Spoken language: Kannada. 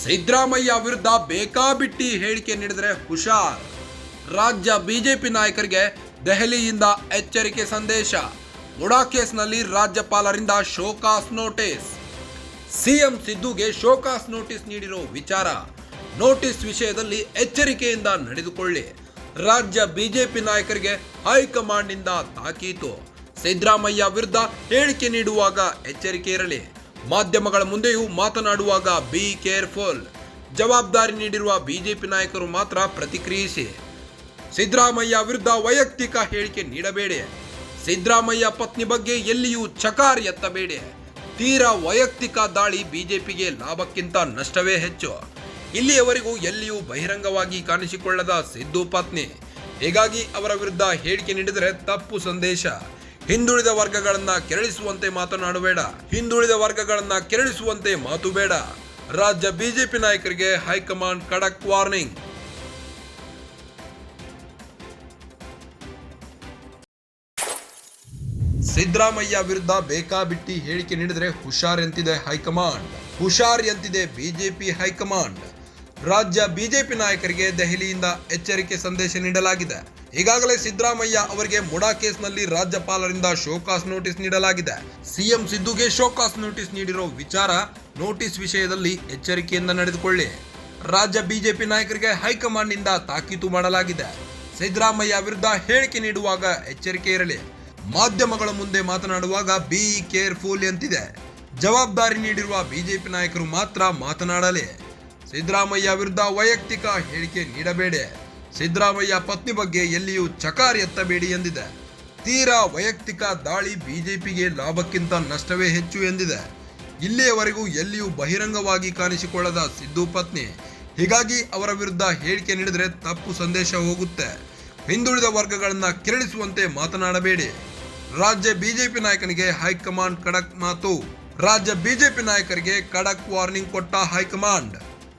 ಸಿದ್ದರಾಮಯ್ಯ ವಿರುದ್ಧ ಬೇಕಾಬಿಟ್ಟಿ ಹೇಳಿಕೆ ನೀಡಿದರೆ ಹುಷಾರ್. ರಾಜ್ಯ ಬಿಜೆಪಿ ನಾಯಕರಿಗೆ ದೆಹಲಿಯಿಂದ ಎಚ್ಚರಿಕೆ ಸಂದೇಶ. ಮುಡಾ ಕೇಸ್ನಲ್ಲಿ ರಾಜ್ಯಪಾಲರಿಂದ ಶೋಕಾಸ್ ನೋಟಿಸ್. ಸಿಎಂ ಸಿದ್ದುಗೆ ಶೋಕಾಸ್ ನೋಟಿಸ್ ನೀಡಿರೋ ವಿಚಾರ. ನೋಟಿಸ್ ವಿಷಯದಲ್ಲಿ ಎಚ್ಚರಿಕೆಯಿಂದ ನಡೆದುಕೊಳ್ಳಿ. ರಾಜ್ಯ ಬಿಜೆಪಿ ನಾಯಕರಿಗೆ ಹೈಕಮಾಂಡ್ನಿಂದ ತಾಕೀತು. ಸಿದ್ದರಾಮಯ್ಯ ವಿರುದ್ಧ ಹೇಳಿಕೆ ನೀಡುವಾಗ ಎಚ್ಚರಿಕೆ ಇರಲಿ. ಮಾಧ್ಯಮಗಳ ಮುಂದೆಯೂ ಮಾತನಾಡುವಾಗ ಬಿ ಕೇರ್ಫುಲ್. ಜವಾಬ್ದಾರಿ ನೀಡಿರುವ ಬಿಜೆಪಿ ನಾಯಕರು ಮಾತ್ರ ಪ್ರತಿಕ್ರಿಯಿಸಿ. ಸಿದ್ದರಾಮಯ್ಯ ವಿರುದ್ಧ ವೈಯಕ್ತಿಕ ಹೇಳಿಕೆ ನೀಡಬೇಡಿ. ಸಿದ್ದರಾಮಯ್ಯ ಪತ್ನಿ ಬಗ್ಗೆ ಎಲ್ಲಿಯೂ ಚಕಾರ ಎತ್ತಬೇಡಿ. ತೀರಾ ವೈಯಕ್ತಿಕ ದಾಳಿ ಬಿಜೆಪಿಗೆ ಲಾಭಕ್ಕಿಂತ ನಷ್ಟವೇ ಹೆಚ್ಚು. ಇಲ್ಲಿಯವರೆಗೂ ಎಲ್ಲಿಯೂ ಬಹಿರಂಗವಾಗಿ ಕಾಣಿಸಿಕೊಳ್ಳದ ಸಿದ್ದು ಪತ್ನಿ. ಹೀಗಾಗಿ ಅವರ ವಿರುದ್ಧ ಹೇಳಿಕೆ ನೀಡಿದರೆ ತಪ್ಪು ಸಂದೇಶ. ಹಿಂದುಳಿದ ವರ್ಗಗಳನ್ನ ಕೆರಳಿಸುವಂತೆ ಮಾತನಾಡಬೇಡ. ಹಿಂದುಳಿದ ವರ್ಗಗಳನ್ನ ಕೆರಳಿಸುವಂತೆ ಮಾತು ಬೇಡ. ರಾಜ್ಯ ಬಿಜೆಪಿ ನಾಯಕರಿಗೆ ಹೈಕಮಾಂಡ್ ಖಡಕ್ ವಾರ್ನಿಂಗ್. ಸಿದ್ದರಾಮಯ್ಯ ವಿರುದ್ಧ ಬೇಕಾಬಿಟ್ಟಿ ಹೇಳಿಕೆ ನೀಡಿದರೆ ಹುಷಾರ್ ಎಂತಿದೆ ಹೈಕಮಾಂಡ್. ಹುಷಾರ್ ಎಂತಿದೆ ಬಿಜೆಪಿ ಹೈಕಮಾಂಡ್. ರಾಜ್ಯ ಬಿಜೆಪಿ ನಾಯಕರಿಗೆ ದೆಹಲಿಯಿಂದ ಎಚ್ಚರಿಕೆ ಸಂದೇಶ ನೀಡಲಾಗಿದೆ. ಈಗಾಗಲೇ ಸಿದ್ದರಾಮಯ್ಯ ಅವರಿಗೆ ಮುಡಾ ಕೇಸ್ನಲ್ಲಿ ರಾಜ್ಯಪಾಲರಿಂದ ಶೋಕಾಸ್ ನೋಟಿಸ್ ನೀಡಲಾಗಿದೆ. ಸಿಎಂ ಸಿದ್ದುಗೆ ಶೋಕಾಸ್ ನೋಟಿಸ್ ನೀಡಿರೋ ವಿಚಾರ. ನೋಟಿಸ್ ವಿಷಯದಲ್ಲಿ ಎಚ್ಚರಿಕೆಯಿಂದ ನಡೆದುಕೊಳ್ಳಿ. ರಾಜ್ಯ ಬಿಜೆಪಿ ನಾಯಕರಿಗೆ ಹೈಕಮಾಂಡ್ನಿಂದ ತಾಕೀತು ಮಾಡಲಾಗಿದೆ. ಸಿದ್ದರಾಮಯ್ಯ ವಿರುದ್ಧ ಹೇಳಿಕೆ ನೀಡುವಾಗ ಎಚ್ಚರಿಕೆ ಇರಲಿ. ಮಾಧ್ಯಮಗಳ ಮುಂದೆ ಮಾತನಾಡುವಾಗ ಬಿ ಕೇರ್ಫುಲ್ ಎಂತಿದೆ. ಜವಾಬ್ದಾರಿ ನೀಡಿರುವ ಬಿಜೆಪಿ ನಾಯಕರು ಮಾತ್ರ ಮಾತನಾಡಲಿ. ಸಿದ್ದರಾಮಯ್ಯ ವಿರುದ್ಧ ವೈಯಕ್ತಿಕ ಹೇಳಿಕೆ ನೀಡಬೇಡಿ. ಸಿದ್ದರಾಮಯ್ಯ ಪತ್ನಿ ಬಗ್ಗೆ ಎಲ್ಲಿಯೂ ಚಕಾರ ಎತ್ತಬೇಡಿ ಎಂದಿದೆ. ತೀರಾ ವೈಯಕ್ತಿಕ ದಾಳಿ ಬಿಜೆಪಿಗೆ ಲಾಭಕ್ಕಿಂತ ನಷ್ಟವೇ ಹೆಚ್ಚು ಎಂದಿದೆ. ಇಲ್ಲಿಯವರೆಗೂ ಎಲ್ಲಿಯೂ ಬಹಿರಂಗವಾಗಿ ಕಾಣಿಸಿಕೊಳ್ಳದ ಸಿದ್ದು ಪತ್ನಿ. ಹೀಗಾಗಿ ಅವರ ವಿರುದ್ಧ ಹೇಳಿಕೆ ನೀಡಿದರೆ ತಪ್ಪು ಸಂದೇಶ ಹೋಗುತ್ತೆ. ಹಿಂದುಳಿದ ವರ್ಗಗಳನ್ನ ಕೆರಳಿಸುವಂತೆ ಮಾತನಾಡಬೇಡಿ. ರಾಜ್ಯ ಬಿಜೆಪಿ ನಾಯಕನಿಗೆ ಹೈಕಮಾಂಡ್ ಖಡಕ್ ಮಾತು. ರಾಜ್ಯ ಬಿಜೆಪಿ ನಾಯಕರಿಗೆ ಖಡಕ್ ವಾರ್ನಿಂಗ್ ಕೊಟ್ಟ ಹೈಕಮಾಂಡ್.